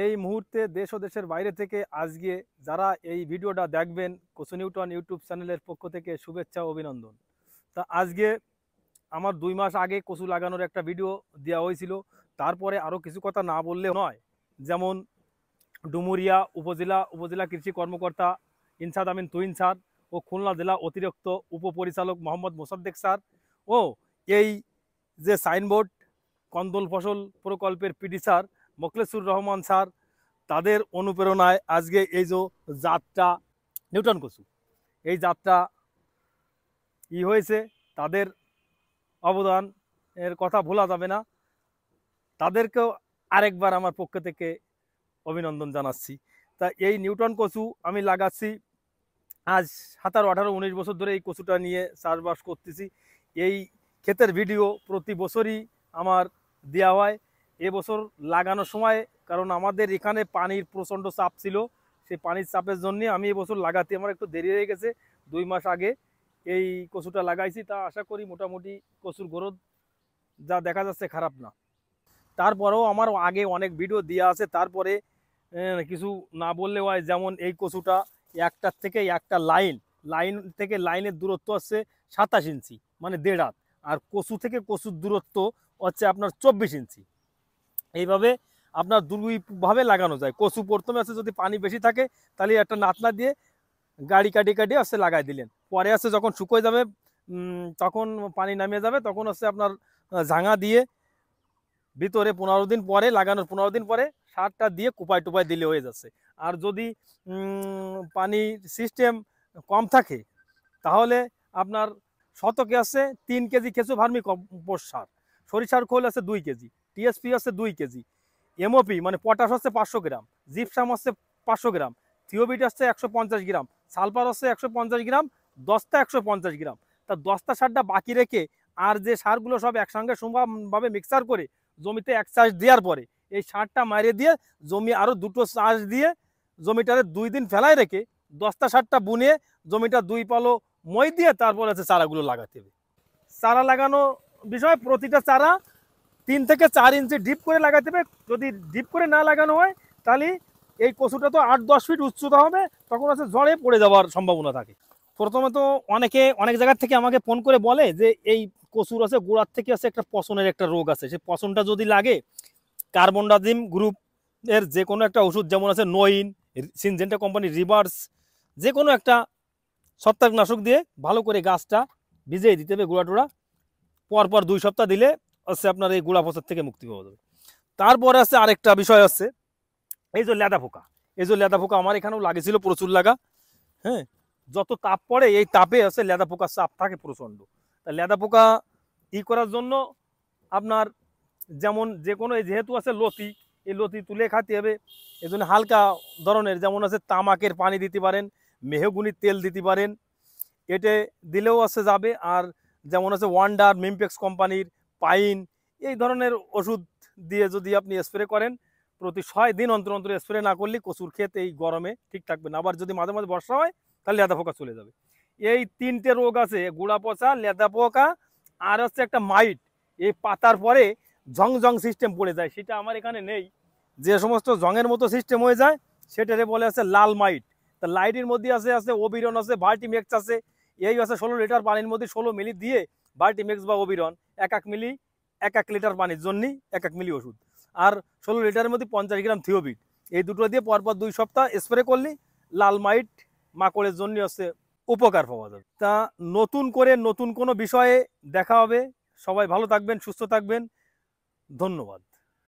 এই মুহূর্তে দেশ ও দেশের বাইরে থেকে আজকে যারা এই ভিডিওটা দেখবেন, কচু নিউটন ইউটিউব চ্যানেলের পক্ষ থেকে শুভেচ্ছা ও অভিনন্দন। তা আজকে আমার 2 মাস আগে কচু লাগানোর একটা ভিডিও দেওয়া হয়েছিল। তারপরে আরও কিছু কথা না বললে নয়। যেমন ডুমুরিয়া উপজেলা কৃষি কর্মকর্তা ইনসাদ আমিন তুহিন স্যার ও খুলনা জেলা অতিরিক্ত উপপরিচালক মোহাম্মদ মোসাদ্দেক স্যার ও এই যে সাইনবোর্ড কন্দল ফসল প্রকল্পের PD sir Mokhlesur Rahman sir, তাদের অনুপ্রেরণায় আজকে এই যে যাত্রা নিউটন কচু, এই যাত্রা হয়েছে। তাদের অবদান এর কথা ভোলা যাবে না। তাদেরকেও আরেকবার আমার পক্ষ থেকে অভিনন্দন জানাচ্ছি। তা এই নিউটন কচু আমি লাগাচ্ছি আজ 17, 18, 19 বছর ধরে এই কচুটা নিয়ে চাষবাস করতেছি। এই ক্ষেতের ভিডিও প্রতি বছরই আমার দেওয়া হয়। এবছর লাগানোর সময় কারণ আমাদের এখানে পানির প্রচণ্ড চাপ ছিল, সেই পানির চাপের জন্য আমি এবছর লাগাতে আমার একটু দেরি হয়ে গেছে। 2 মাস আগে এই কচুটা লাগাইছি। তা আশা করি মোটামুটি কচুর গ্রোথ যা দেখা যাচ্ছে খারাপ না। তারপরেও আমার আগে অনেক ভিডিও দেওয়া আছে, তারপরে কিছু না বললে হয়। যেমন এই কচুটা একটার থেকে একটা লাইন থেকে লাইনের দূরত্ব হচ্ছে 27 ইঞ্চি, মানে 1.5 হাত। আর কচু থেকে কচুর দূরত্ব হচ্ছে আপনার 24 ইঞ্চি। এইভাবে আপনার দুইভাবে লাগানো যায়। কচু প্রথমে আছে যদি পানি বেশি থাকে তাহলে একটা নাতনা দিয়ে গাড়ি কাটিয়ে হচ্ছে লাগাই দিলেন। পরে আছে যখন শুকিয়ে যাবে, তখন পানি নামিয়ে যাবে, তখন হচ্ছে আপনার ঝাঙা দিয়ে ভিতরে 15 দিন পরে, লাগানোর 15 দিন পরে সারটা দিয়ে কুপায় টুপায় দিলে হয়ে যাচ্ছে। আর যদি পানির সিস্টেম কম থাকে তাহলে আপনার শতকে আছে 3 কেজি কেঁচো ভার্মি কম্পোস্ট সার, সরিষার খোল আছে 2 কেজি, টিএসপি আছে 2 কেজি, এমওপি মানে পটাশ হচ্ছে 500 গ্রাম, জিপসাম হচ্ছে 500 গ্রাম, থিওবিট হচ্ছে 150 গ্রাম, সালফার হচ্ছে 150 গ্রাম, দস্তা 150 গ্রাম। তা দস্তা সারটা বাকি রেখে আর যে সারগুলো সব একসঙ্গে সমানভাবে মিক্সার করে জমিতে 1 চাষ দেওয়ার পরে এই সারটা মারিয়ে দিয়ে জমি আরও 2টো চাষ দিয়ে জমিটারে 2 দিন ফেলায় রেখে দস্তা সারটা বুনিয়ে জমিটা 2 পালো মই দিয়ে তারপর আছে চারাগুলো লাগাতে হবে। চারা লাগানো বিষয় প্রতিটা চারা 3 থেকে 4 ইঞ্চি ডিপ করে লাগাতে হবে। যদি ডিপ করে না লাগানো হয় তাহলে এই কচুটা তো 8-10 ফিট উচ্চতা হবে, তখন আছে ঝড়ে পড়ে যাওয়ার সম্ভাবনা থাকে। প্রথমে তো অনেকে অনেক জায়গা থেকে আমাকে ফোন করে বলে যে এই কচুর আছে গোড়ার থেকে আছে একটা পচনের একটা রোগ আছে, সেই পচনটা যদি লাগে কার্বনডাজিম গ্রুপ এর যে কোনো একটা ওষুধ, যেমন আছে নোইন, সিনজেন্টা কোম্পানির রিভার্স, যে কোনো একটা ছত্রাকনাশক দিয়ে ভালো করে গাছটা ভিজিয়ে দিতে হবে। গুঁড়া টুড়া পরপর 2 সপ্তাহ দিলে হচ্ছে আপনার এই গুঁড়া পচার থেকে মুক্তি পাওয়া যাবে। তারপরে আছে আরেকটা বিষয় হচ্ছে এই যে লেদা পোকা। এই যে লেদা পোকা আমার এখানেও লাগেছিল প্রচুর লাগা। হ্যাঁ, যত তাপ পড়ে এই তাপে হচ্ছে লেদা পোকার চাপ থাকে প্রচণ্ড। তা লেদা পোকা করার জন্য আপনার যেমন যে কোনো যেহেতু আছে লতি, এই লতি তুলে খাতে হবে। এই জন্য হালকা ধরনের যেমন আছে তামাকের পানি দিতে পারেন, মেহগুনির তেল দিতে পারেন, এটে দিলেও আছে যাবে। আর যেমন আছে ওয়ান্ডার, মিমপেক্স কোম্পানির পাইন, এই ধরনের ওষুধ দিয়ে যদি আপনি স্প্রে করেন প্রতি 6 দিন অন্তর অন্তর স্প্রে না করলে কচুর ক্ষেত এই গরমে ঠিক থাকবে না। আবার যদি মাঝে মাঝে বর্ষা হয় তাহলে লেদা পোকা চলে যাবে। এই 3টে রোগ আছে, গুঁড়া পচা, লেদা পোকা আর হচ্ছে একটা মাইট। এই পাতার পরে জং সিস্টেম পড়ে যায়, সেটা আমার এখানে নেই। যে সমস্ত জংয়ের মতো সিস্টেম হয়ে যায় সেটারে বলে আছে লাল মাইট। তা লাইটের মধ্যে আছে ওবিরন আছে, ভার্টিমেক্স আছে। এই আছে 16 লিটার পানির মধ্যে 16 মিলি দিয়ে ভার্টিমেক্স বা ওবিরন 1 মিলি 1 লিটার পানির জন্য 1 মিলি ওষুধ, আর 16 লিটারের মধ্যে 50 গ্রাম থিওবিট, এই দুটো দিয়ে পরপর 2 সপ্তাহ স্প্রে করলে লাল মাইট মাকড়ের জন্য হচ্ছে উপকার পাওয়া যাবে। তা নতুন করে নতুন কোনো বিষয়ে দেখা হবে। সবাই ভালো থাকবেন, সুস্থ থাকবেন। ধন্যবাদ।